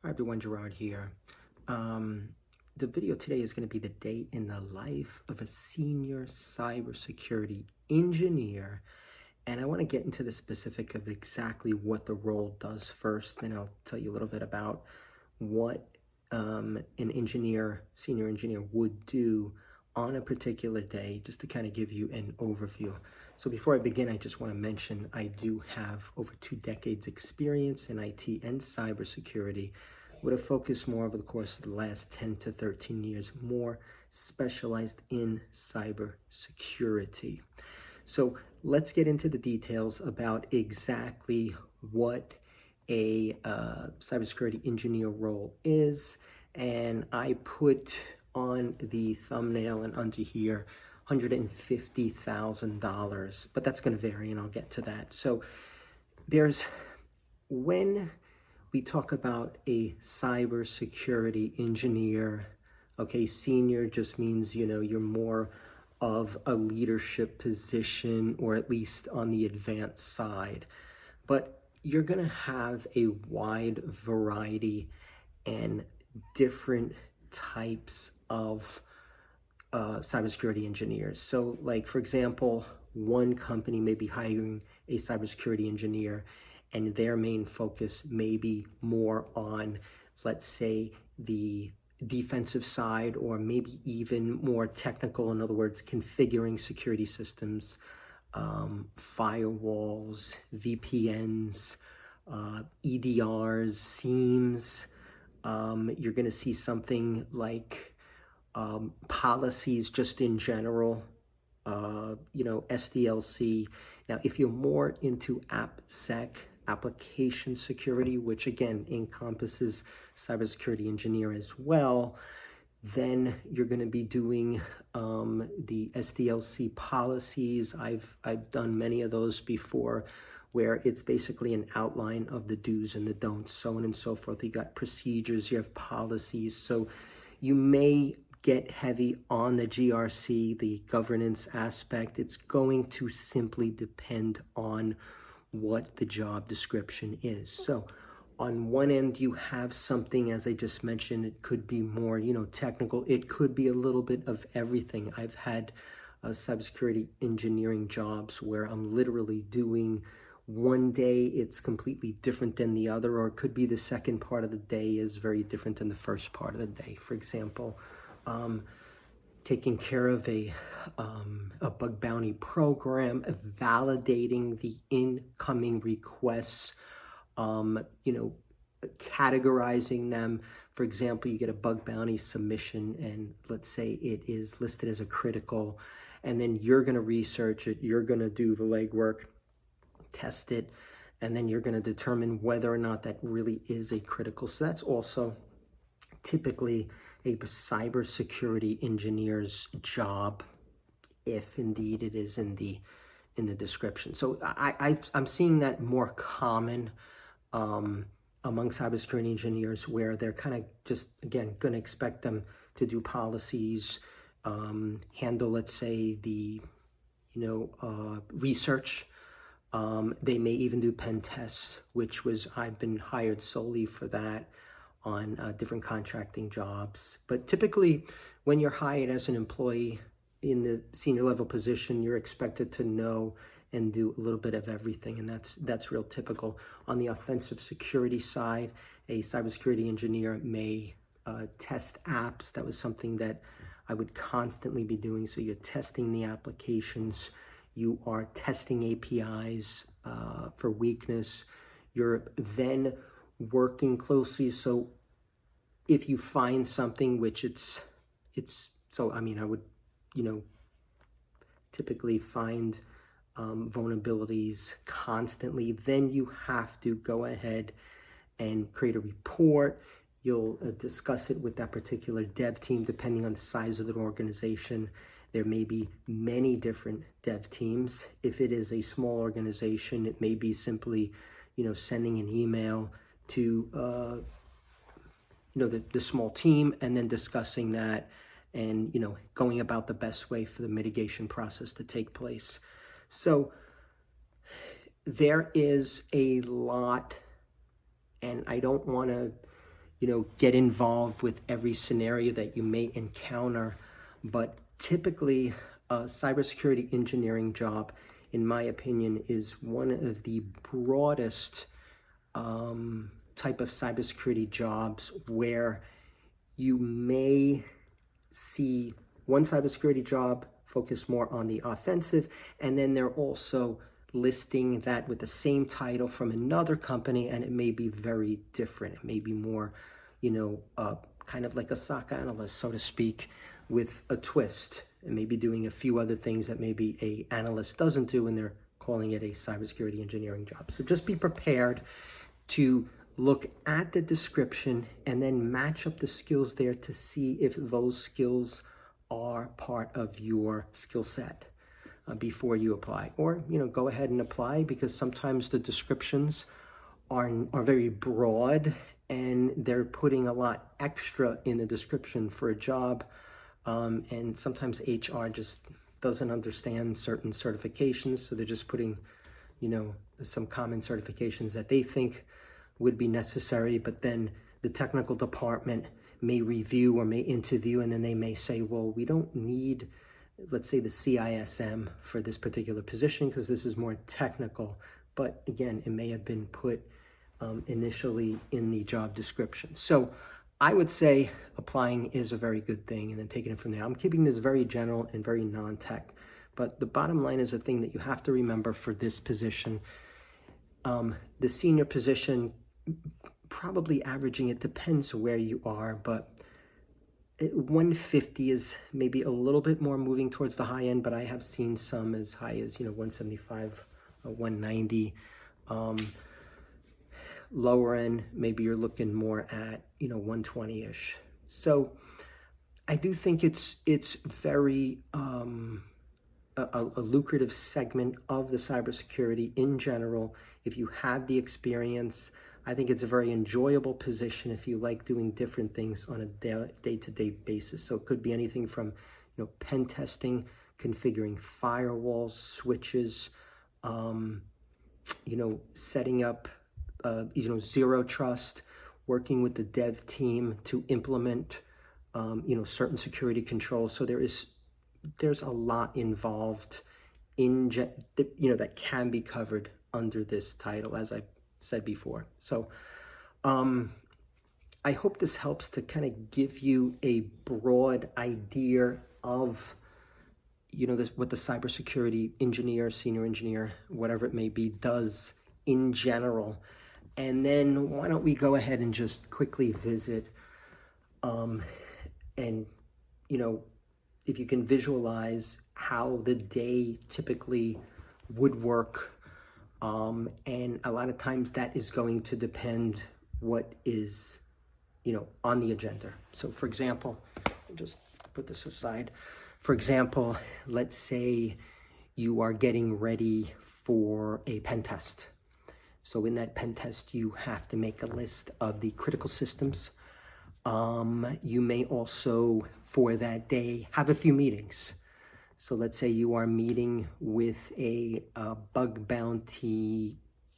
Hi everyone, Gerard here. The video today is going to be the day in the life of a senior cybersecurity engineer. And I want to get into the specific of exactly what the role does first. Then I'll tell you a little bit about what an engineer, senior engineer would do on a particular day, just to kind of give you an overview. So before I begin, I just want to mention I do have over 2 decades experience in IT and cybersecurity, with a focus more over the course of the last 10 to 13 years, more specialized in cybersecurity. So let's get into the details about exactly what a cybersecurity engineer role is. And I put on the thumbnail and under here $150,000, but that's going to vary and I'll get to that. So when we talk about a cybersecurity engineer, okay, senior just means, you're more of a leadership position, or at least on the advanced side. But you're going to have a wide variety and different types of cybersecurity engineers. So, like, for example, one company may be hiring a cybersecurity engineer, and their main focus may be more on, let's say, the defensive side, or maybe even more technical. In other words, configuring security systems, firewalls, VPNs, EDRs, SIEMs. You're going to see something like policies just in general, SDLC. Now, if you're more into AppSec, application security, which again encompasses cybersecurity engineer as well, then you're going to be doing the SDLC policies. I've done many of those before, where it's basically an outline of the do's and the don'ts, so on and so forth. You got procedures, you have policies. So you may get heavy on the GRC, the governance aspect. It's going to simply depend on what the job description is. So on one end, you have something, as I just mentioned, it could be more, technical. It could be a little bit of everything. I've had cybersecurity engineering jobs where I'm literally doing one day, it's completely different than the other, or it could be the second part of the day is very different than the first part of the day. For example, taking care of a bug bounty program, validating the incoming requests, categorizing them. For example, you get a bug bounty submission, and let's say it is listed as a critical, and then you're going to research it, you're going to do the legwork, test it, and then you're going to determine whether or not that really is a critical. So that's also typically a cybersecurity engineer's job, if indeed it is in the description. So I'm seeing that more common among cybersecurity engineers, where they're kind of just, again, going to expect them to do policies, handle, let's say, the research. They may even do pen tests, I've been hired solely for that on different contracting jobs. But typically, when you're hired as an employee in the senior level position, you're expected to know and do a little bit of everything, and that's real typical. On the offensive security side, a cybersecurity engineer may test apps. That was something that I would constantly be doing. So you're testing the applications, you are testing APIs for weakness. You're then working closely. So if you find something, which I would, typically find vulnerabilities constantly, then you have to go ahead and create a report. You'll discuss it with that particular dev team, depending on the size of the organization. There may be many different dev teams. If it is a small organization, it may be simply, sending an email to, the small team, and then discussing that and, going about the best way for the mitigation process to take place. So there is a lot, and I don't want to, get involved with every scenario that you may encounter. But typically, a cybersecurity engineering job, in my opinion, is one of the broadest type of cybersecurity jobs, where you may see one cybersecurity job focus more on the offensive, and then they're also listing that with the same title from another company, and it may be very different. It may be more, kind of like a SOC analyst, so to speak, with a twist, and maybe doing a few other things that maybe a analyst doesn't do, and they're calling it a cybersecurity engineering job. So just be prepared to look at the description and then match up the skills there to see if those skills are part of your skill set before you apply. Or, go ahead and apply, because sometimes the descriptions are very broad, and they're putting a lot extra in the description for a job. And sometimes HR just doesn't understand certain certifications, so they're just putting, some common certifications that they think would be necessary, but then the technical department may review or may interview, and then they may say, well, we don't need, let's say, the CISM for this particular position because this is more technical. But again, it may have been put initially in the job description. So I would say applying is a very good thing, and then taking it from there. I'm keeping this very general and very non-tech, but the bottom line is the thing that you have to remember for this position. The senior position, probably averaging, it depends where you are, but 150 is maybe a little bit more moving towards the high end, but I have seen some as high as 175, 190. Lower end, maybe you're looking more at 120-ish. So I do think it's very a lucrative segment of the cybersecurity in general. If you have the experience, I think it's a very enjoyable position if you like doing different things on a day-to-day basis. So it could be anything from pen testing, configuring firewalls, switches, setting up zero trust, working with the dev team to implement certain security controls. So there's a lot involved that can be covered under this title, as I said before. So I hope this helps to kind of give you a broad idea of what the cybersecurity engineer, senior engineer, whatever it may be, does in general. And then why don't we go ahead and just quickly visit and if you can visualize how the day typically would work. And a lot of times that is going to depend what is, on the agenda. So for example, I'll just put this aside. For example, let's say you are getting ready for a pen test. So in that pen test, you have to make a list of the critical systems. You may also, for that day, have a few meetings. So let's say you are meeting with a bug bounty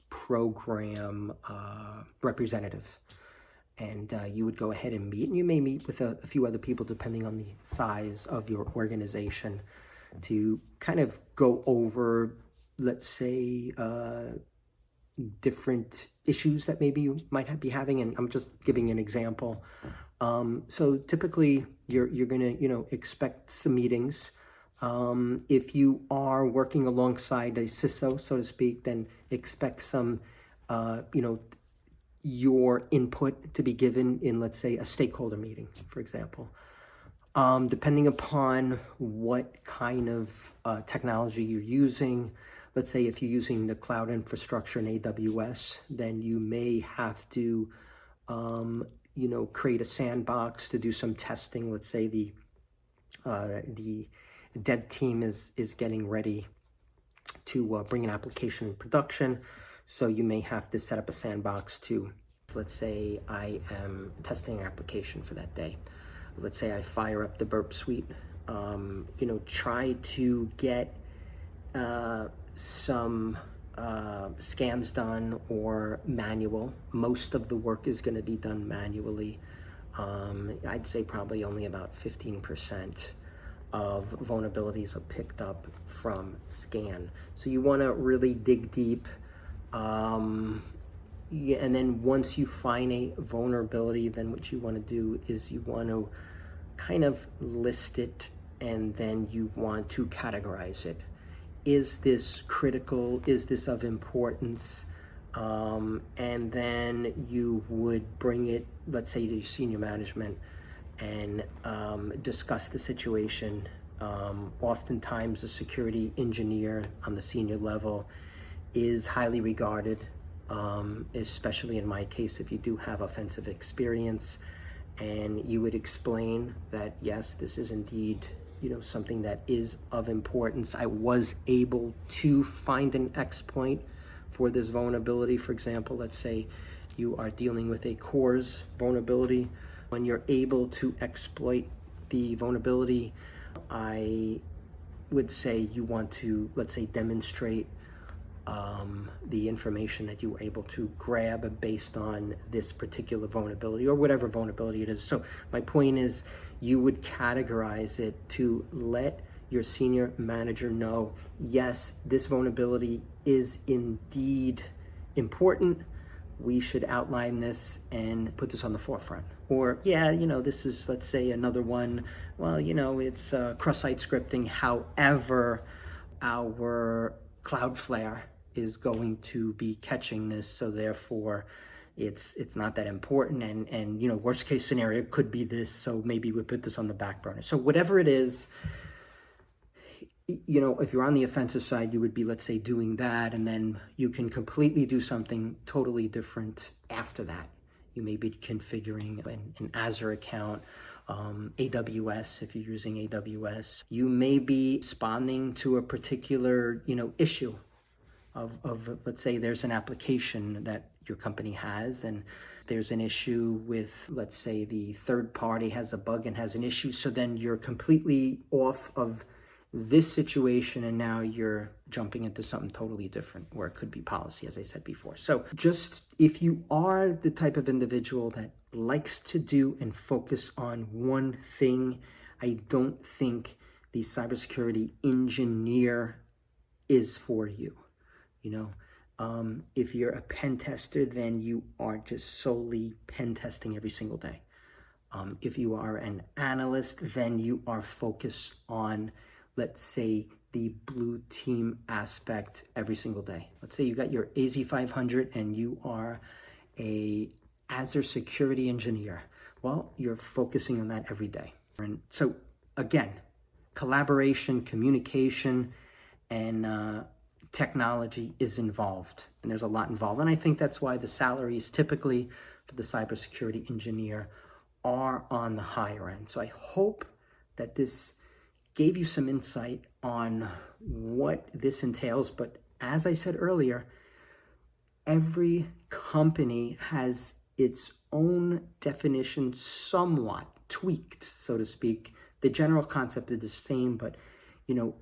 program representative, and you would go ahead and meet, and you may meet with a few other people depending on the size of your organization to kind of go over, let's say, different issues that maybe you might be having, and I'm just giving an example. So typically you're gonna expect some meetings. If you are working alongside a CISO, so to speak, then expect some your input to be given in, let's say, a stakeholder meeting, for example. Depending upon what kind of technology you're using, let's say if you're using the cloud infrastructure in AWS, then you may have to, create a sandbox to do some testing. Let's say the dev team is getting ready to bring an application in production. So you may have to set up a sandbox to, let's say I am testing an application for that day. Let's say I fire up the Burp Suite, try to get some scans done or manual. Most of the work is going to be done manually. I'd say probably only about 15% of vulnerabilities are picked up from scan. So you want to really dig deep. Yeah, and then once you find a vulnerability, then what you want to do is you want to kind of list it, and then you want to categorize it. Is this critical? Is this of importance? And then you would bring it, let's say, to your senior management and discuss the situation. Oftentimes, a security engineer on the senior level is highly regarded, especially in my case, if you do have offensive experience, and you would explain that, yes, this is indeed, something that is of importance. I was able to find an exploit for this vulnerability. For example, let's say you are dealing with a CORS vulnerability. When you're able to exploit the vulnerability, I would say you want to, let's say, demonstrate the information that you were able to grab based on this particular vulnerability or whatever vulnerability it is. So my point is, you would categorize it to let your senior manager know, yes, this vulnerability is indeed important. We should outline this and put this on the forefront. Or, yeah, this is, let's say, another one. Well, it's cross-site scripting. However, our Cloudflare is going to be catching this, so therefore it's not that important, and worst case scenario could be this, so maybe we put this on the back burner. So whatever it is, if you're on the offensive side, you would be, let's say, doing that, and then you can completely do something totally different after that. You may be configuring an Azure account, AWS, if you're using AWS. You may be responding to a particular, issue of, let's say, there's an application that your company has, and there's an issue with, let's say, the third party has a bug and has an issue. So then you're completely off of this situation, and now you're jumping into something totally different, where it could be policy, as I said before. So just, if you are the type of individual that likes to do and focus on one thing, I don't think the cybersecurity engineer is for you. If you're a pen tester, then you are just solely pen testing every single day. If you are an analyst, then you are focused on, let's say, the blue team aspect every single day. Let's say you got your AZ500 and you are a Azure security engineer. Well, you're focusing on that every day. And so again, collaboration, communication, and technology is involved, and there's a lot involved. And I think that's why the salaries typically for the cybersecurity engineer are on the higher end. So I hope that this gave you some insight on what this entails. But as I said earlier, every company has its own definition, somewhat tweaked, so to speak. The general concept is the same, but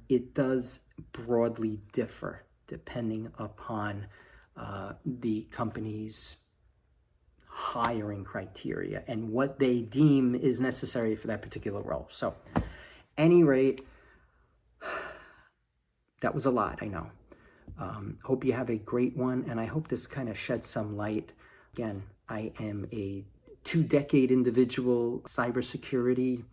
it does broadly differ depending upon the company's hiring criteria and what they deem is necessary for that particular role. So, any rate, that was a lot, I know. Hope you have a great one, and I hope this kind of sheds some light. Again, I am a 2-decade individual, cybersecurity,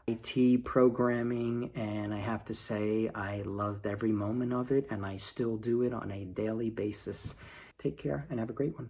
IT programming, and I have to say I loved every moment of it, and I still do it on a daily basis. Take care and have a great one.